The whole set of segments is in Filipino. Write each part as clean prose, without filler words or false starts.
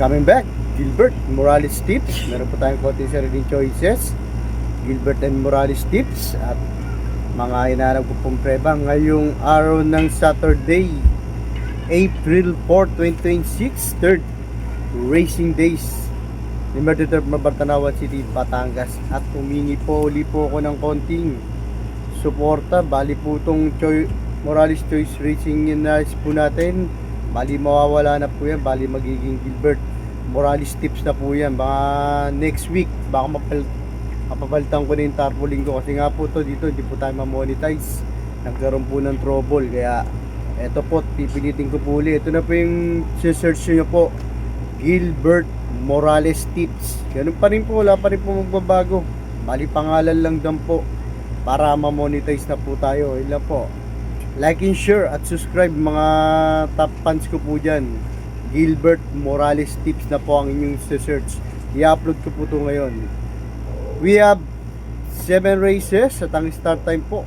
Coming back, Gilbert Morales Tips. Meron po tayong konting sariling choices. Gilbert and Morales Tips. At mga inarap ko pong preba ngayong araw ng Saturday, April 4, 2026, third racing days. Number 3, Mabartanawan City, Batangas. At humingi po uli po ako ng konting suporta. Bali po itong Morales Choice Racing Nice po natin. Bali mawawala na po yan. Bali magiging Gilbert Morales Tips na po yan. Baka next week baka mapapalitan ko na yung tarpaulin ko. Kasi nga po to dito hindi po tayo ma-monetize. Nagkaroon po ng trouble. Kaya eto po, pipilitin ko po ulit. Ito na po yung search nyo po, Gilbert Morales Tips. Ganun pa rin po, wala pa rin po magbabago. Bali pangalan lang dan po para ma-monetize na po tayo. Ilan po, like and share at subscribe mga top fans ko po dyan. Gilbert Morales Tips na po ang inyong search. I-upload ko po ito ngayon. We have 7 races at ang start time po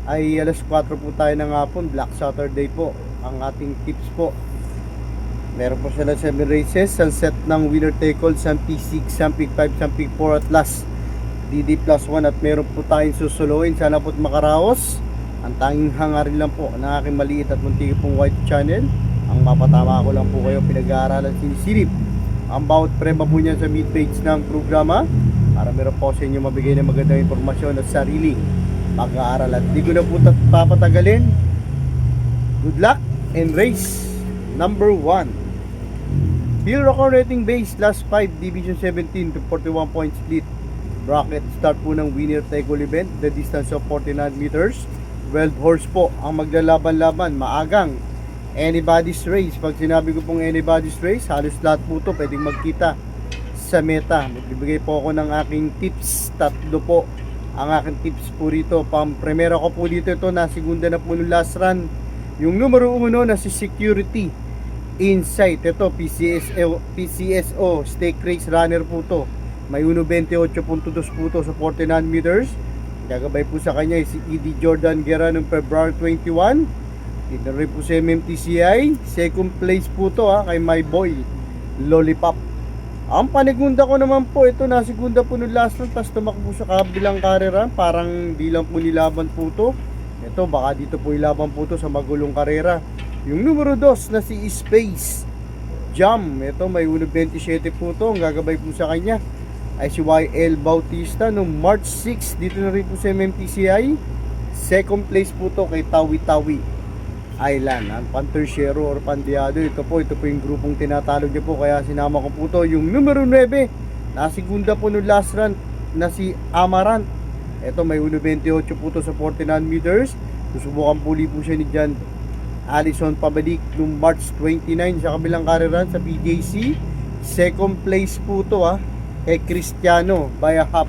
ay alas 4 po tayo ng hapon. Black Saturday po ang ating tips po. Meron po sila 7 races. Ang set ng winner take all, some P6, some P5, some P4 at last DD plus 1. At meron po tayong susuluin. Sana po't makaraos. Ang tanging hangarin lang po ng aking maliit at muntik pong white channel, ang mapatama ko lang po kayo, pinag-aaralan sinisilip ang bawat prema po niya sa mid page ng programa para meron po sa inyo mabigay ng magandang informasyon at sarili pag-aaral. At di ko na po papatagalin. Good luck and race number 1. Bill record rating base last 5 division 17 to 41 point split bracket. Start po ng winner take all event, the distance of 49 meters. 12 horse po ang maglalaban-laban. Maagang anybody's race. Pag sinabi ko pong anybody's race, halos lahat po ito pwedeng magkita sa meta. Magbibigay po ako ng aking tips. 3 po ang aking tips po rito. Pang-primera ko po dito ito, na segunda na po ng last run. Yung numero 1 na si Security Insight. Ito PCSO stake race runner po to. May 1.28.2 po to sa 49 meters. Gagabay po sa kanya si ED Jordan Guerra noong February 21. Dito rin po sa MMTCI. Second place po to kay my boy Lollipop. Ang panigunda ko naman po, ito na segunda po ng last run, tapos tumakbo sa kabilang karera. Parang di lang po nilaban po to. Ito baka dito po ilaban po to sa magulong karera. Yung numero 2 na si Space Jam. Ito may 1.27 po to. Ang gagabay po sa kanya ay si YL Bautista noong March 6. Dito na rin po sa MMTCI. Second place po to kay Tawi Tawi Island. Ang Panterciero or Pandiado. Ito po yung grupong tinatalo niya po, kaya sinama ko po to. Yung numero 9 na segunda po noong last run na si Amarant. Ito may 1.28 po to sa 49 meters. Susubukan puli po siya ni John Alison Pabalik noong March 29 sa kabilang kariran sa PJC. Second place po to kay Cristiano by a half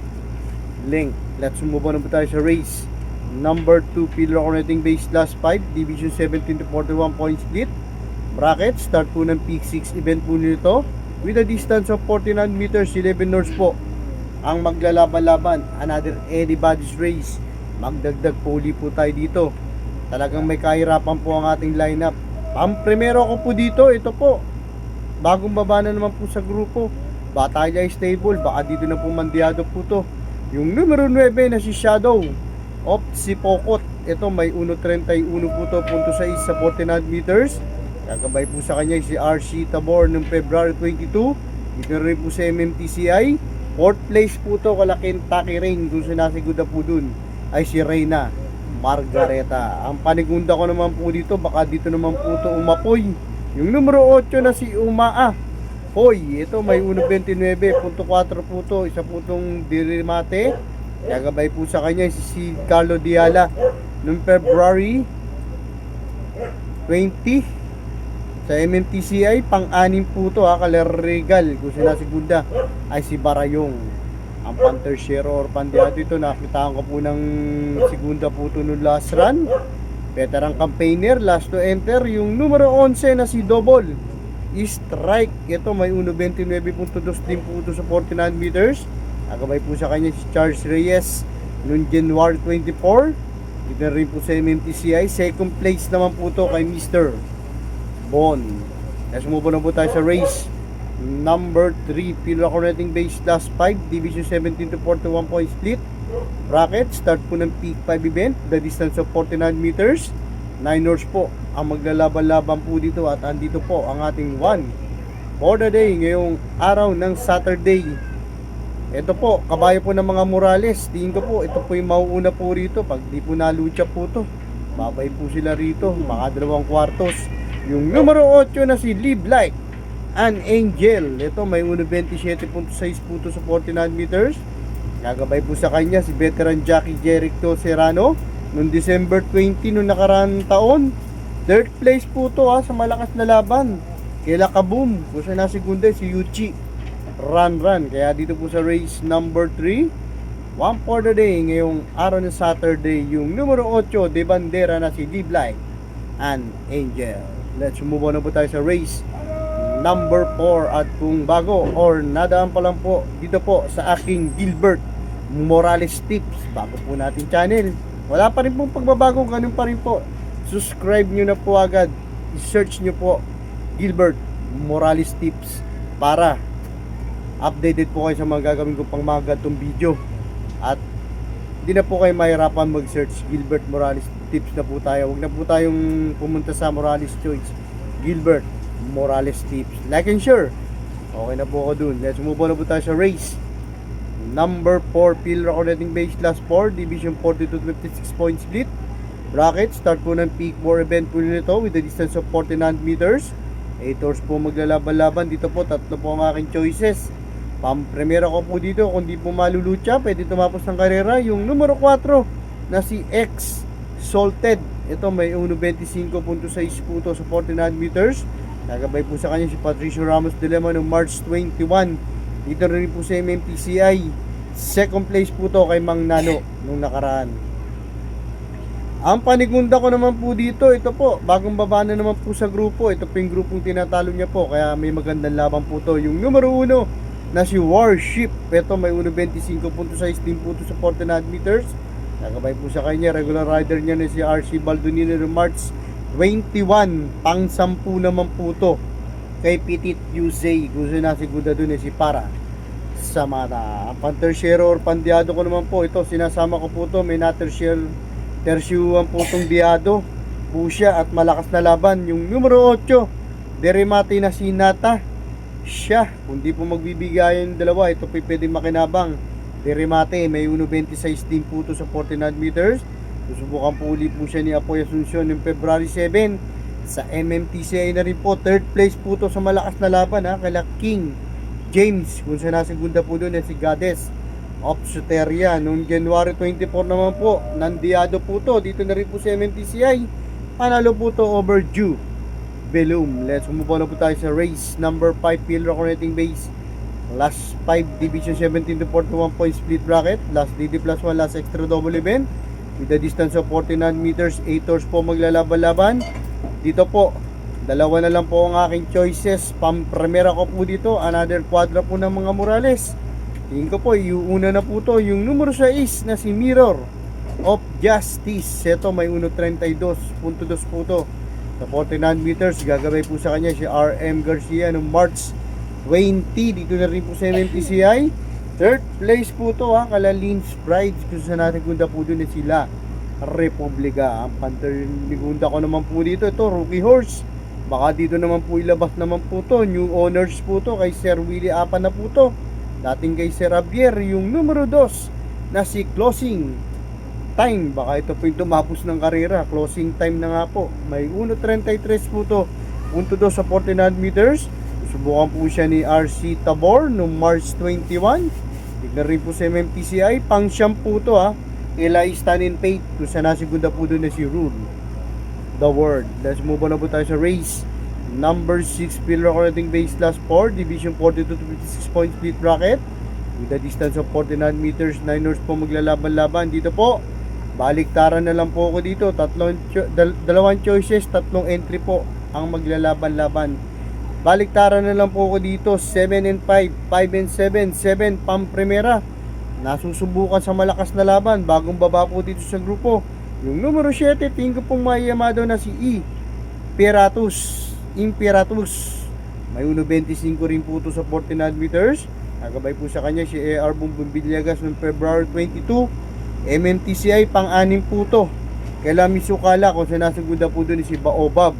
length. Let's move on po tayo sa race number 2. Pillar connecting base last 5 division 17 to 41 point split bracket. Start po ng peak 6 event po nito with a distance of 49 meters. 11 horse po ang maglalaban-laban. Another anybody's race. Magdagdag puli po tayo dito. Talagang may kahirapan po ang ating lineup. Ang primero ko po dito, ito po, bagong baba na naman po sa grupo, Batalya Stable. Baka dito na po mandiado po to. Yung numero 9 na si Shadow of Sipokot. Ito may 1.31 po to, .6 sa 49 meters. Gagabay po sa kanya si RC Tabor noong February 22. Dito rin po sa MMTCI. Fourth place po to kala Kentucky Rain. Doon sinasiguda po dun ay si Reyna Margareta. Ang panigunda ko naman po dito, baka dito naman po to umapoy. Yung numero 8 na si Umaa Hoy, ito may 1.29.4 po to. Isa po itong dirimate. Gagabay po sa kanya si Carlo Diala noong February 20 sa MMTCI. Pang-anim po to Kaler Regal. Kung sinasegunda ay si Barayong. Ang Panterciero or Pandiado ito, nakitaan ko po ng segunda po ito noong last run. Veteran campaigner, last to enter. Yung numero 11 na si Double Strike. Ito may 1.29.2 din po ito sa 49 meters. Agabay po sa kanya si Charles Reyes noong January 24. Dito rin po sa MMTCI. Second place naman po ito kay Mr. Bon. Let's move on na po tayo sa race Number 3, Pillar Connecting Base last 5, Division 17 to 41 point split. Bracket, start po ng peak 5 event, the distance of 49 meters. 9 horse po ang maglalaban-laban po dito at andito po ang ating 1 for the day ngayong araw ng Saturday. Ito po, kabayo po ng mga Morales. Tingin ko po, ito po yung mauuna po rito. Pag di po nalucha po to, babay po sila rito, mga 2 kwartos. Yung numero 8 na si Live Like an Angel. Ito may 1.27.6 po to sa 49 meters. Gagabay po sa kanya si veteran jockey Jericho Serrano noong December 20 noong nakaraang taon. Third place po to sa malakas na laban. Kila Kaboom. Kung siya na segunda si Yuchi Run. Kaya dito po sa race number 3, 1 for the day ngayong araw ng Saturday, yung numero 8 de bandera na si Live Like an Angel. Let's move on na po tayo sa race number 4. At kung bago or nadaan pa lang po dito po sa aking Gilbert Morales Tips, bago po natin channel, wala pa rin pong pagbabago, ganun pa rin po, subscribe nyo na po agad, search nyo po Gilbert Morales Tips para updated po kayo sa mga gagawin ko pang mga ganitong video. At hindi na po kayo mahirapan mag-search Gilbert Morales Tips na po tayo. Huwag na po tayong pumunta sa Morales Choice, Gilbert Morales Tips. Like and share. Okay na po ako dun. Let's move on na po tayo sa race number 4, Pillar Connecting Base last 4, Division 42 to 56 point split. Bracket, start po ng peak 4 event po nito with a distance of 49 meters. 8 horse po maglalaban-laban. Dito po, 3 po ang aking choices. Pampremera ko po dito, kung di po malulucha, pwede tumapos ng karera. Yung numero 4 na si X Salted. Ito may 1.25.6 po to sa 49 meters. Nagabay po sa kanya si Patricio Ramos de Lema noong March 21. Dito rin po sa MMTCI. Second place po to kay Mang Nano nung nakaraan. Ang panigunda ko naman po dito, ito po, bagong baba na naman po sa grupo. Ito po yung grupong tinatalo niya po, kaya may magandang laban po to. Yung numero 1 na si Warship. Ito may 1.25.6 din po to sa 49 meters. Nagabay po sa kanya, regular rider niya na si RC Baldonino noong March 21. Pang 10 naman po to kay Petit Yusey. Gusto na siguro doon si Para sa mata. Ang pantersyero or pandiado ko naman po, ito sinasama ko po to, may tersyuan po itong diado po siya at malakas na laban. Yung numero 8 Deremate na si Nata siya, kung di po magbibigayan dalawa, ito po pwedeng makinabang. Deremate may 1.26 din po to sa 49 meters. Susubukan po ulit po siya ni Apoy Asuncion ng February 7 sa MMTCI na rin po. Third place po to sa malakas na laban kala King James. Kung siya nasa segunda po doon si Goddess of Soteria. Noong January 24 naman po, nandiado po to. Dito na rin po sa MMTCI. Panalo po to overdue Belum. Let's move on na po tayo sa race number 5, Pillar Connecting Base last 5, Division 17 to 41 point split bracket. Last DD plus 1, last extra double event with a distance of 49 meters. 8 horse po maglalaban-laban. Dito po, dalawa na lang po ang aking choices. Pampremera ko po dito, another quadra po ng mga Morales. Tingin ko po, iuuna na po to, yung numero 6 na si Mirror of Justice. Ito may 1.32.2 po to sa 49 meters. Gagabay po sa kanya si RM Garcia noong March 20. Dito na rin po sa MMTCI. Third place po to kala Lynch Pride. Kung sa natin gunda po doon sila Republika. Ang panterligunda ko naman po dito, ito rookie horse. Baka dito naman po ilabas naman po to, new owners po to kay Sir Willie Apa na po to. Dating kay Sir Javier, yung numero 2 na si Closing Time. Baka ito po yung tumapos ng karera. Closing Time na nga po. May 1.33 po to. Punto do sa 49 meters. Subukan po siya ni RC Tabor noong March 21. Tignan rin po sa MMTCI. Pang shampoo to Eli Stanin Pate. Kung sa nasigunda po doon na si Rule the World. Let's move on na po tayo sa race number 6, Pillar Connecting Base last 4, Division 42 to 56 point split bracket with a distance of 49 meters. 9 horse po maglalaban-laban. Dito po, baliktaran na lang po ako dito. Dalawang choices, 3 entry po ang maglalaban-laban. Baliktaran na lang po ako dito. 7 and 5, 5 and 7, 7 pampremera. Nasusubukan sa malakas na laban. Bagong baba po dito sa grupo. Yung numero 7, tingin ko pong mayamado na si Imperatus May 1.25 rin po ito sa 49 meters. Nagabay po sa kanya si AR Bumbong Villegas noong February 22. MMTCI pang-anim po ito. Kaila Misukala kung sa nasagunda po doon si Baobab.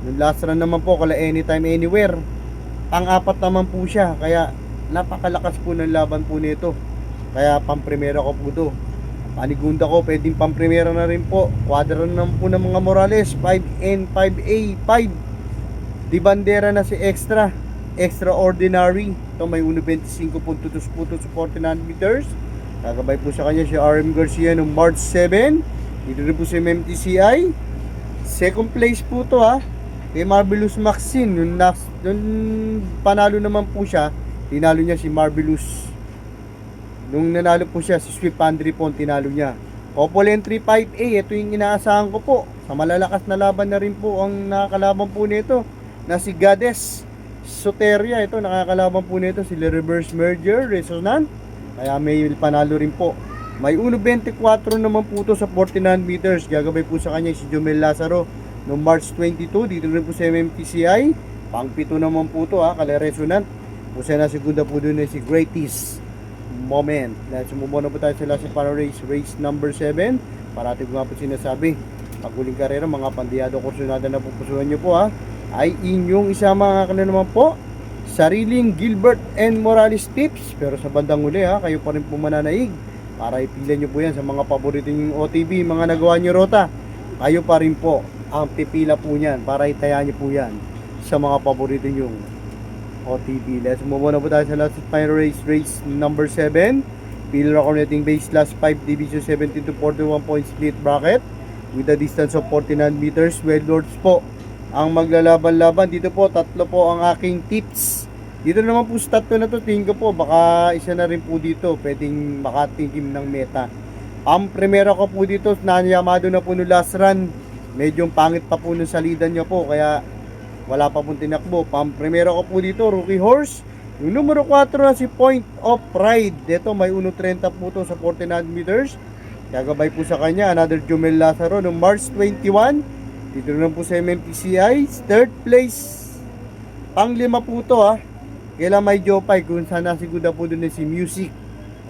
Yung last run naman po kala Anytime Anywhere. Pang-apat naman po siya. Kaya napakalakas po ng laban po nito. Kaya pang-primera ko po ito. Panigunda ko, pwedeng pamprimera na rin po. Quadra naman po ng mga Morales, 5N, 5A, 5. Di bandera na si Extra. Extraordinary. Ito may 1.25 puntos po sa 49 meters. Kagabay po sa kanya si RM Garcia noong March 7. Dito rin po si MMTCI. Second place po to ha. Kay Marvelous Maxine. Nung panalo naman po siya, tinalo niya si Marvelous. Nung nanalo po siya, si Sweet Pandry po tinalo niya. Couple entry 5A, ito yung inaasahan ko po. Sa malalakas na laban na rin po ang nakakalaban po nito na si Goddess Soteria. Ito nakakalaban po nito si Reverse Merger, Resonant. Kaya may panalo rin po. May 1.24 naman po ito sa 49 meters. Gagabay po sa kanya si Jomel Lazaro noong March 22. Dito rin po sa MMTCI. Pang-pito naman po ito kala Resonant. Pusa na segunda po doon si Greatest Moment. Dahil sumubok na po tayo sa last para race number 7. Parati ko nga po sinasabi, pag huling karera, mga pandiyado kursunada na pupusuhan nyo po ay inyong isama nga naman po sariling Gilbert and Morales tips. Pero sa bandang huli kayo pa rin po mananaig para ipila nyo po yan sa mga paborito nyong OTB, mga nagawa nyo rota. Kayo pa rin po ang pipila po nyan para itaya nyo po yan sa mga paborito nyong OTB. Let's move on na po tayo sa last final race number 7. Pillar Connecting Base last 5 Division 17 to 41 point split bracket with a distance of 49 meters. Well Lords po ang maglalaban-laban. Dito po, tatlo po ang aking tips. Dito naman po sa tatlo na to, tingin ko po, baka isa na rin po dito, pwedeng makatingin ng meta. Ang primera ko po dito, nanyamado na po no last run. Medyo pangit pa po ng salidan niya po, kaya wala pa pong tinakbo. Pang-primera ko po dito, Rookie Horse. Yung numero 4 na si Point of Pride. Dito may 1.30 po ito sa 49 meters. Kagabay po sa kanya, another Jomel Lazaro noong March 21. Dito naman po sa MMTCI. Third place. Pang-lima po ito Kaila may Jopay kung saan nasigunda po doon si Music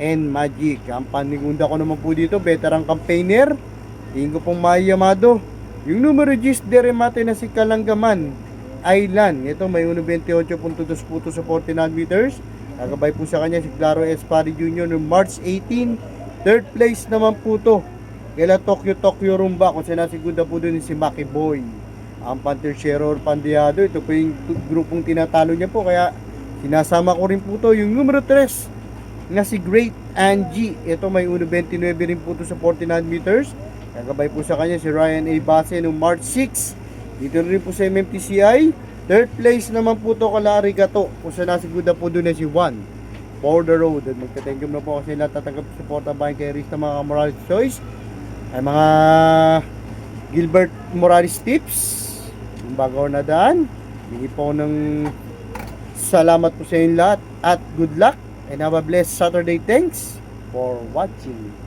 and Magic. Ang panigunda ko naman po dito, veteran campaigner. Tingin ko pong mayamado. Yung numero 10 de remate na si Kalanggaman Island. Ito may 1.28 puntos po sa 49 meters. Kagabay po sa kanya si Claro Espari Jr. noong March 18. Third place naman po to. Kaila Tokyo Rumba kung saan nasigunda po doon si Maki Boy. Ang Panterchero or Pandiado. Ito po yung grupong tinatalo niya po. Kaya sinasama ko rin po to. Yung numero 3 na si Great Angie. Ito may 1.29 rin po to sa 49 meters. Kagabay po sa kanya si Ryan A. Base noong March 6. Dito rin po sa MMTCI. Third place naman po to kala Arigato. Kung saan nasigunda po doon na si Juan For the Road. Magka-thank you na po kasi lahat tatanggap support bayan kay Rista mga Morales Choice. Ay mga Gilbert Morales tips. Yung bago na daan. Hindi po ng salamat po sa inyo lahat. At good luck. And have a blessed Saturday. Thanks for watching.